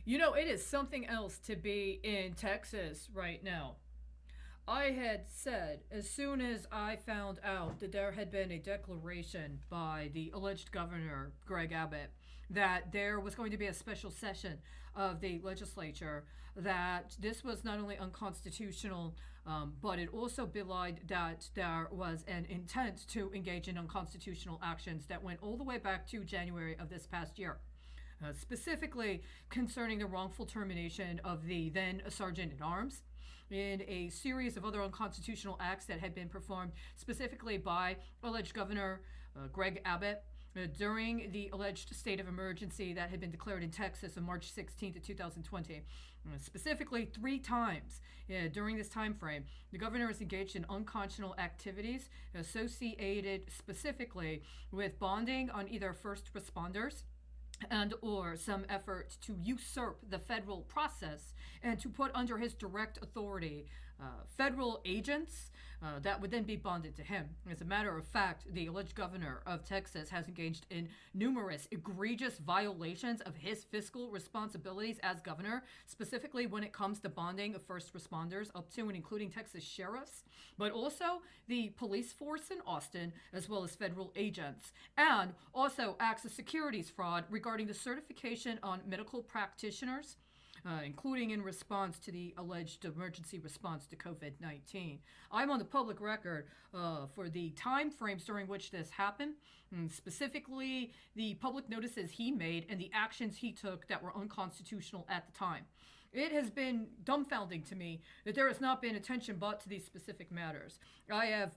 It is something else to be in Texas right now. I had said, as soon as I found out that there had been a declaration by the alleged governor, Greg Abbott, that there was going to be a special session of the legislature, that this was not only unconstitutional, but it also belied that there was an intent to engage in unconstitutional actions that went all the way back to January of this past year. Specifically concerning the wrongful termination of the then Sergeant at Arms in a series of other unconstitutional acts that had been performed specifically by alleged Governor Greg Abbott during the alleged state of emergency that had been declared in Texas on March 16th of 2020. Specifically, 3 times during this time frame, the governor has engaged in unconscionable activities associated specifically with bonding on either first responders and or some effort to usurp the federal process and to put under his direct authority federal agents that would then be bonded to him. As a matter of fact, the alleged governor of Texas has engaged in numerous egregious violations of his fiscal responsibilities as governor, specifically when it comes to bonding of first responders up to and including Texas sheriffs, but also the police force in Austin, as well as federal agents, and also acts of securities fraud regarding the certification on medical practitioners, including in response to the alleged emergency response to COVID-19. I'm on the public record for the time frames during which this happened, and specifically the public notices he made and the actions he took that were unconstitutional at the time. It has been dumbfounding to me that there has not been attention brought to these specific matters. I have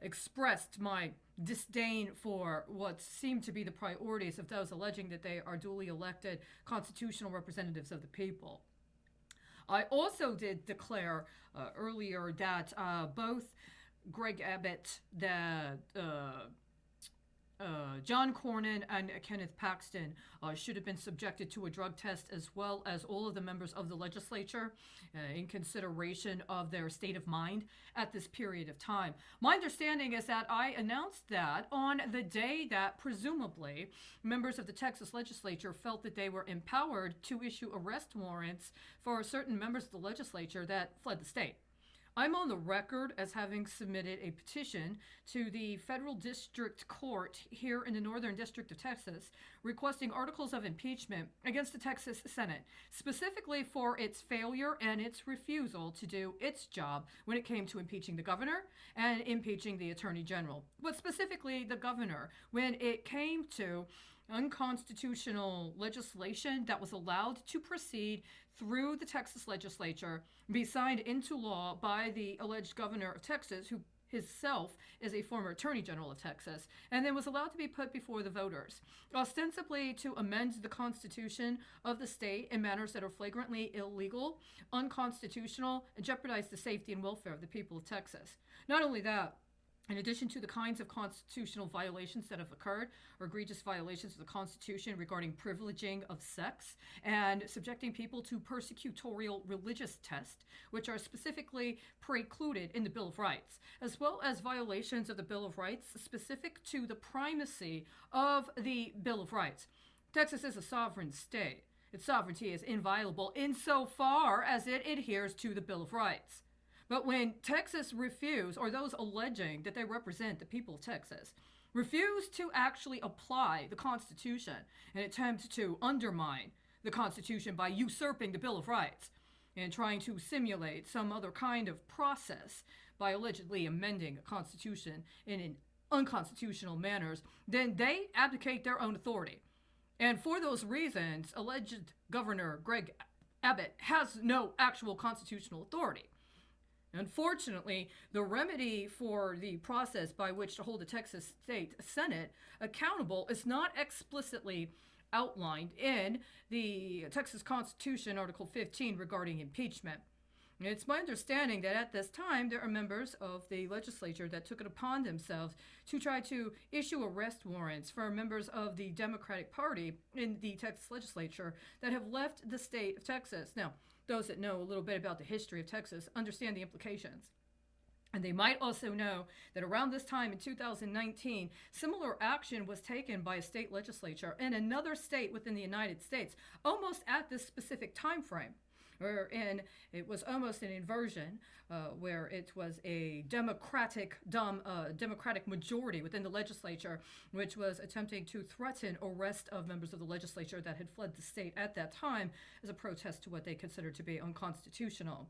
expressed my disdain for what seem to be the priorities of those alleging that they are duly elected constitutional representatives of the people. I also did declare earlier that both Greg Abbott, John Cornyn and Kenneth Paxton should have been subjected to a drug test, as well as all of the members of the legislature in consideration of their state of mind at this period of time. My understanding is that I announced that on the day that presumably members of the Texas legislature felt that they were empowered to issue arrest warrants for certain members of the legislature that fled the state. I'm on the record as having submitted a petition to the federal district court here in the Northern District of Texas requesting articles of impeachment against the Texas Senate, specifically for its failure and its refusal to do its job when it came to impeaching the governor and impeaching the attorney general. But specifically the governor, when it came to unconstitutional legislation that was allowed to proceed through the Texas legislature, be signed into law by the alleged governor of Texas, who himself is a former attorney general of Texas, and then was allowed to be put before the voters, ostensibly to amend the constitution of the state in manners that are flagrantly illegal, unconstitutional, and jeopardize the safety and welfare of the people of Texas. Not only that, in addition to the kinds of constitutional violations that have occurred, or egregious violations of the Constitution regarding privileging of sex and subjecting people to persecutorial religious tests, which are specifically precluded in the Bill of Rights, as well as violations of the Bill of Rights specific to the primacy of the Bill of Rights. Texas is a sovereign state. Its sovereignty is inviolable insofar as it adheres to the Bill of Rights. But when Texas refuse, or those alleging that they represent the people of Texas, refuse to actually apply the Constitution and attempt to undermine the Constitution by usurping the Bill of Rights and trying to simulate some other kind of process by allegedly amending a Constitution in an unconstitutional manners, then they abdicate their own authority. And for those reasons, alleged Governor Greg Abbott has no actual constitutional authority. Unfortunately, the remedy for the process by which to hold the Texas State Senate accountable is not explicitly outlined in the Texas Constitution, Article 15, regarding impeachment. It's my understanding that at this time, there are members of the legislature that took it upon themselves to try to issue arrest warrants for members of the Democratic Party in the Texas legislature that have left the state of Texas. Now, those that know a little bit about the history of Texas understand the implications. And they might also know that around this time in 2019, similar action was taken by a state legislature in another state within the United States, almost at this specific time frame. Wherein it was almost an inversion, where it was a democratic majority within the legislature, which was attempting to threaten arrest of members of the legislature that had fled the state at that time as a protest to what they considered to be unconstitutional.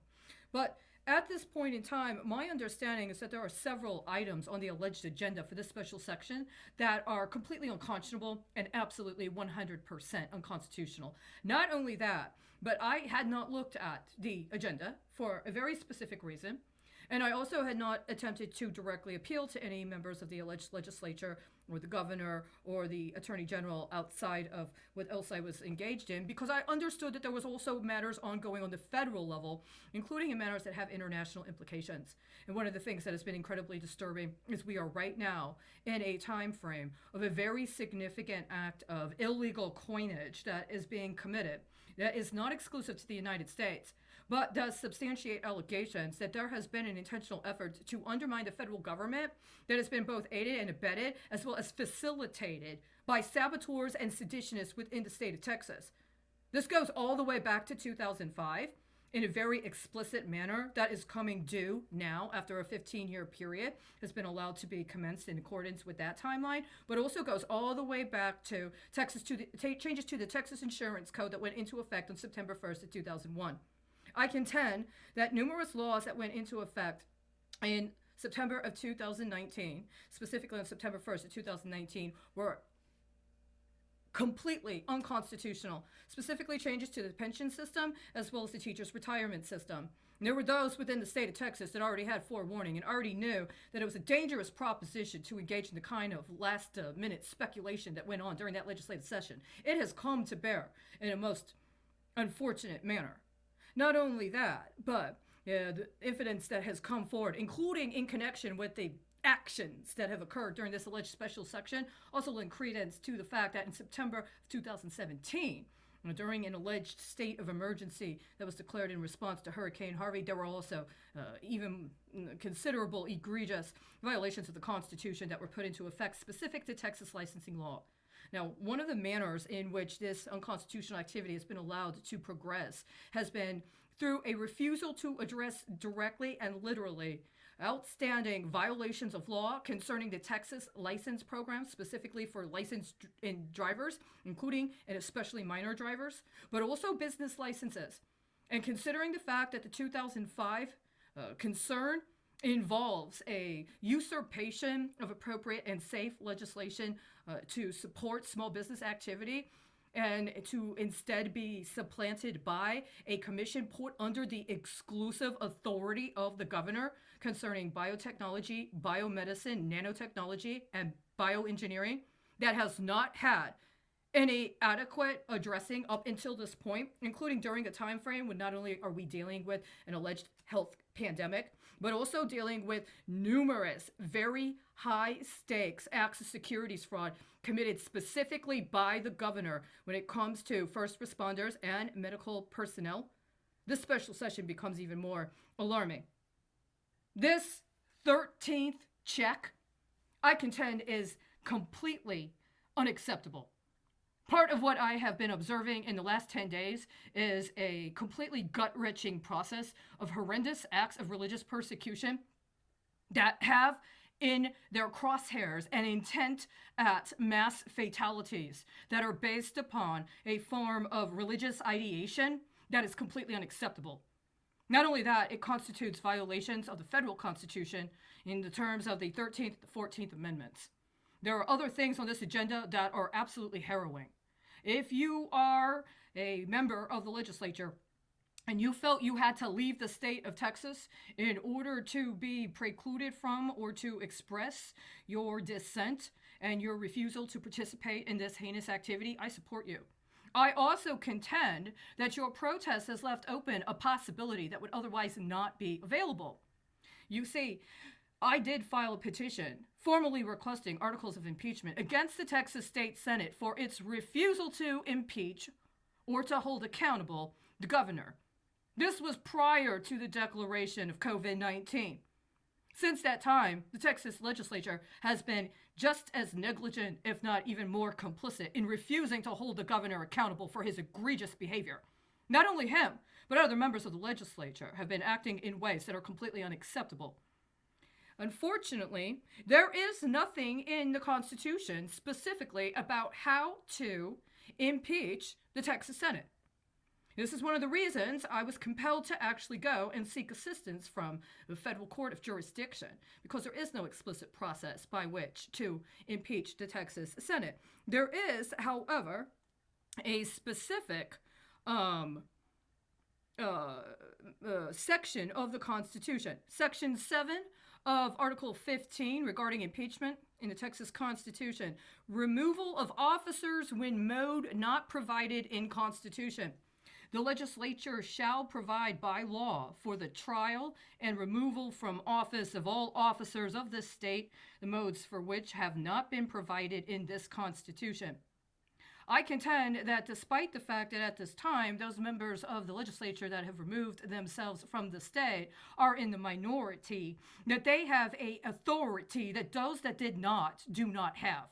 But at this point in time, my understanding is that there are several items on the alleged agenda for this special section that are completely unconscionable and absolutely 100% unconstitutional. Not only that, but I had not looked at the agenda for a very specific reason. And I also had not attempted to directly appeal to any members of the alleged legislature or the governor or the attorney general outside of what else I was engaged in, because I understood that there was also matters ongoing on the federal level, including in matters that have international implications. And one of the things that has been incredibly disturbing is we are right now in a time frame of a very significant act of illegal coinage that is being committed that is not exclusive to the United States, but does substantiate allegations that there has been an intentional effort to undermine the federal government that has been both aided and abetted, as well as facilitated by saboteurs and seditionists within the state of Texas. This goes all the way back to 2005 in a very explicit manner that is coming due now after a 15-year period has been allowed to be commenced in accordance with that timeline, but also goes all the way back to changes to the Texas Insurance Code that went into effect on September 1st of 2001. I contend that numerous laws that went into effect in September of 2019, specifically on September 1st of 2019, were completely unconstitutional, specifically changes to the pension system as well as the teachers' retirement system. And there were those within the state of Texas that already had forewarning and already knew that it was a dangerous proposition to engage in the kind of last-minute speculation that went on during that legislative session. It has come to bear in a most unfortunate manner. Not only that, but the evidence that has come forward, including in connection with the actions that have occurred during this alleged special section, also lend credence to the fact that in September of 2017, during an alleged state of emergency that was declared in response to Hurricane Harvey, there were also even considerable egregious violations of the Constitution that were put into effect specific to Texas licensing law. Now, one of the manners in which this unconstitutional activity has been allowed to progress has been through a refusal to address directly and literally outstanding violations of law concerning the Texas license program, specifically for licensed drivers, including and especially minor drivers, but also business licenses. And considering the fact that the 2005 concern involves a usurpation of appropriate and safe legislation to support small business activity, and to instead be supplanted by a commission put under the exclusive authority of the governor concerning biotechnology, biomedicine, nanotechnology, and bioengineering that has not had any adequate addressing up until this point, including during a time frame when not only are we dealing with an alleged health pandemic, but also dealing with numerous very high stakes acts of securities fraud committed specifically by the governor when it comes to first responders and medical personnel. This special session becomes even more alarming. This 13th check, I contend, is completely unacceptable. Part of what I have been observing in the last 10 days is a completely gut-wrenching process of horrendous acts of religious persecution that have in their crosshairs an intent at mass fatalities that are based upon a form of religious ideation that is completely unacceptable. Not only that, it constitutes violations of the federal Constitution in the terms of the 13th and 14th Amendments. There are other things on this agenda that are absolutely harrowing. If you are a member of the legislature and you felt you had to leave the state of Texas in order to be precluded from or to express your dissent and your refusal to participate in this heinous activity, I support you. I also contend that your protest has left open a possibility that would otherwise not be available. You see, I did file a petition formally requesting articles of impeachment against the Texas State Senate for its refusal to impeach or to hold accountable the governor. This was prior to the declaration of COVID-19. Since that time, the Texas Legislature has been just as negligent, if not even more complicit, in refusing to hold the governor accountable for his egregious behavior. Not only him, but other members of the legislature have been acting in ways that are completely unacceptable. Unfortunately, there is nothing in the Constitution specifically about how to impeach the Texas Senate. This is one of the reasons I was compelled to actually go and seek assistance from the federal court of jurisdiction, because there is no explicit process by which to impeach the Texas Senate. There is, however, a specific section of the Constitution, Section 7 of Article 15 regarding impeachment in the Texas Constitution, removal of officers when mode not provided in Constitution. The legislature shall provide by law for the trial and removal from office of all officers of this state, the modes for which have not been provided in this Constitution. I contend that despite the fact that at this time, those members of the legislature that have removed themselves from the state are in the minority, that they have a authority that those that did not do not have.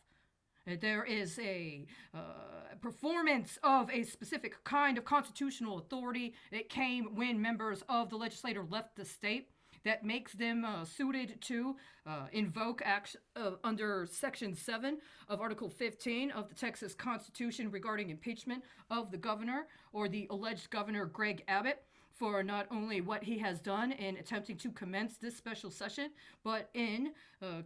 There is a performance of a specific kind of constitutional authority that came when members of the legislature left the state that makes them suited to invoke action under Section 7 of Article 15 of the Texas Constitution regarding impeachment of the governor or the alleged governor Greg Abbott for not only what he has done in attempting to commence this special session, but in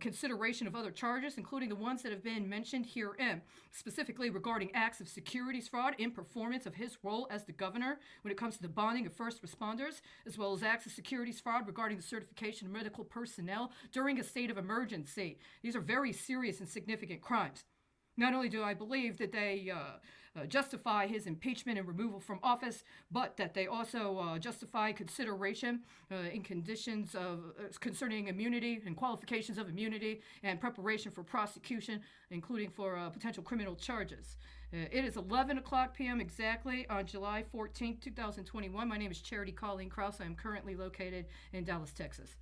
consideration of other charges, including the ones that have been mentioned herein, specifically regarding acts of securities fraud in performance of his role as the governor when it comes to the bonding of first responders, as well as acts of securities fraud regarding the certification of medical personnel during a state of emergency. These are very serious and significant crimes. Not only do I believe that they justify his impeachment and removal from office, but that they also justify consideration in conditions of concerning immunity and qualifications of immunity and preparation for prosecution, including for potential criminal charges. It is 11 o'clock p.m. exactly on July 14th, 2021. My name is Charity Colleen Crouse. I am currently located in Dallas, Texas.